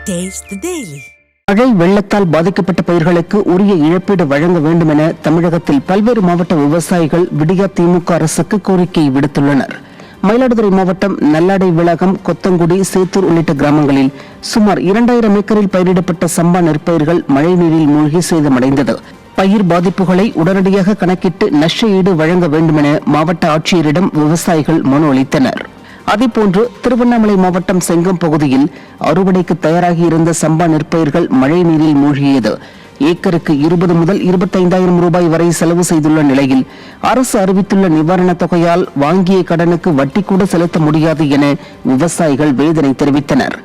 Taste the Daily. மழை வெள்ளத்தால் பாதிக்கப்பட்ட பயிர்களுக்கு உரிய இழப்பீடு வழங்க வேண்டும் என தமிழகத்தில் பல்வேறு மாவட்ட விவசாயிகள் விடியா திமுக அரசுக்கு கோரிக்கை விடுத்துள்ளனர். மயிலாடுதுறை மாவட்டம் நல்லாடை விளகம், கொத்தங்குடி, சேத்தூர் உள்ளிட்ட கிராமங்களில் சுமார் 2000 ஏக்கரில் பயிரிடப்பட்ட சம்பா நெற்பயிர்கள் மழைநீரில் மூழ்கி சேதமடைந்தது. பயிர் பாதிப்புகளை உடனடியாக கணக்கிட்டு நஷ்ட ஈடு வழங்க வேண்டும் என மாவட்ட ஆட்சியரிடம் விவசாயிகள் மனு அளித்தனர். அதேபோன்று திருவண்ணாமலை மாவட்டம் செங்கம் பகுதியில் அறுவடைக்கு தயாராகி இருந்த சம்பா நெற்பயிர்கள் மழை நீரில் மூழ்கியது. ஏக்கருக்கு 20 முதல் 25,000 ரூபாய் வரை செலவு செய்துள்ள நிலையில் அரசு அறிவித்துள்ள நிவாரணத் தொகையால் வாங்கிய கடனுக்கு வட்டி கூட செலுத்த முடியாது என விவசாயிகள் வேதனை தெரிவித்தனர்.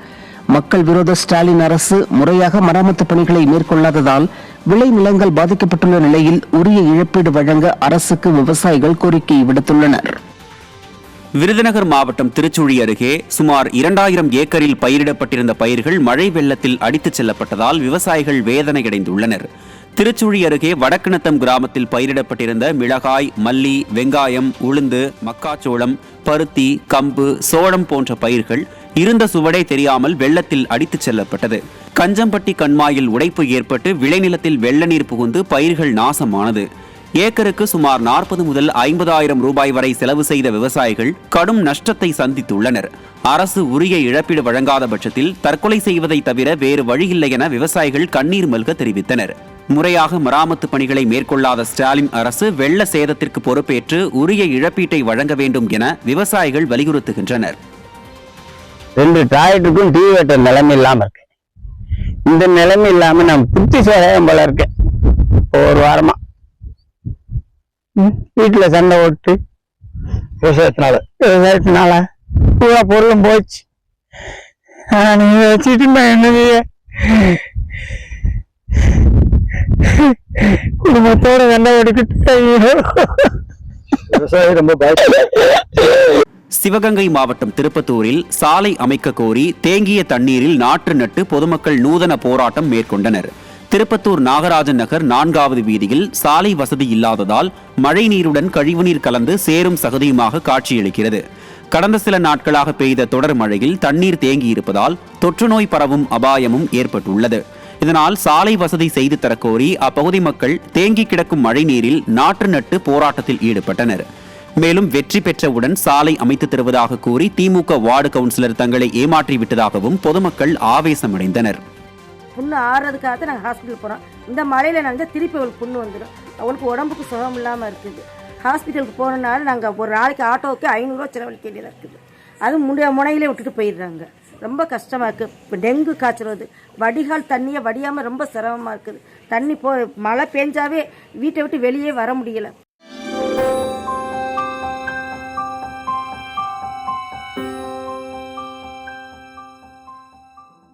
மக்கள் விரோத ஸ்டாலின் அரசு முறையாக மராமத்து பணிகளை மேற்கொள்ளாததால் விளை நிலங்கள் பாதிக்கப்பட்டுள்ள நிலையில் உரிய இழப்பீடு வழங்க அரசுக்கு விவசாயிகள் கோரிக்கை விடுத்துள்ளனர். விருதுநகர் மாவட்டம் திருச்சுழி அருகே சுமார் 2000 ஏக்கரில் பயிரிடப்பட்டிருந்த பயிர்கள் மழை வெள்ளத்தில் அடித்துச் செல்லப்பட்டதால் விவசாயிகள் வேதனையடைந்துள்ளனர். திருச்சுழி அருகே வடக்கிணத்தம் கிராமத்தில் பயிரிடப்பட்டிருந்த மிளகாய், மல்லி, வெங்காயம், உளுந்து, மக்காச்சோளம், பருத்தி, கம்பு, சோளம் போன்ற பயிர்கள் இருந்த சுவடே தெரியாமல் வெள்ளத்தில் அடித்துச் செல்லப்பட்டது. கஞ்சம்பட்டி கண்மாயில் உடைப்பு ஏற்பட்டு விளைநிலத்தில் வெள்ள நீர் புகுந்து பயிர்கள் நாசமானது. ஏக்கருக்கு சுமார் 40 முதல் 50,000 ரூபாய் வரை செலவு செய்த விவசாயிகள் கடும் நஷ்டத்தை சந்தித்துள்ளனர். அரசு உரிய இழப்பீடு வழங்காத பட்சத்தில் தற்கொலை செய்வதை தவிர வேறு வழியில்லை என விவசாயிகள் கண்ணீர் மல்க தெரிவித்தனர். முறையாக மராமத்து பணிகளை மேற்கொள்ளாத ஸ்டாலின் அரசு வெள்ள சேதத்திற்கு பொறுப்பேற்று உரிய இழப்பீட்டை வழங்க வேண்டும் என விவசாயிகள் வலியுறுத்துகின்றனர். 2 டிராக்டருக்கும் டீ வெட்டர் நிலைமை இல்லாம இருக்கு. இந்த நிலைமை இல்லாம நம்ம புத்தி சேரம் போல இருக்கு. ஒரு வாரமா வீட்டுல சண்டை ஓட்டு விவசாயத்தினால பூரா பொருளும் போச்சு. நீங்க வச்சுட்டு என்னது குடும்பத்தோட சண்டை ஓடிக்கிட்டு விவசாயம் ரொம்ப சிவகங்கை மாவட்டம் திருப்பத்தூரில் சாலை அமைக்க கோரி தேங்கிய தண்ணீரில் நாற்று நட்டு பொதுமக்கள் நூதன போராட்டம் மேற்கொண்டனர். திருப்பத்தூர் நாகராஜன் நகர் 4வது வீதியில் சாலை வசதி இல்லாததால் மழை நீருடன் கழிவுநீர் கலந்து சேரும் சகதியுமாக காட்சியளிக்கிறது. கடந்த சில நாட்களாக பெய்த தொடர் மழையில் தண்ணீர் தேங்கியிருப்பதால் தொற்றுநோய் பரவும் அபாயமும் ஏற்பட்டுள்ளது. இதனால் சாலை வசதி செய்து தரக்கோரி அப்பகுதி மக்கள் தேங்கி கிடக்கும் மழை நீரில் நாற்று நட்டு போராட்டத்தில் ஈடுபட்டனர். மேலும் வெற்றி பெற்றவுடன் சாலை அமைத்து தருவதாக கூறி திமுக வார்டு கவுன்சிலர் தங்களை ஏமாற்றிவிட்டதாகவும் பொதுமக்கள் ஆவேசமடைந்தனர். புண்ணு ஆறுறதுக்காக நாங்கள் ஹாஸ்பிட்டல் போகிறோம். இந்த மழையில் நாங்கள் திருப்பி அவளுக்கு புண்ணு வந்துடும். அவளுக்கு உடம்புக்கு சுகம் இல்லாமல் இருக்குது. ஹாஸ்பிட்டலுக்கு போகிறனால நாங்கள் ஒரு நாளைக்கு ஆட்டோவுக்கு 500 ரூபா செலவழிக்க வேண்டியதாக இருக்குது. அது முனையிலே விட்டுட்டு போயிடுறாங்க. ரொம்ப கஷ்டமாக இருக்குது. இப்போ டெங்கு காய்ச்சல் வருது. வடிகால் தண்ணியை வடியாமல் ரொம்ப சிரமமாக இருக்குது. தண்ணி மழை பெஞ்சாவே வீட்டை விட்டு வெளியே வர முடியலை.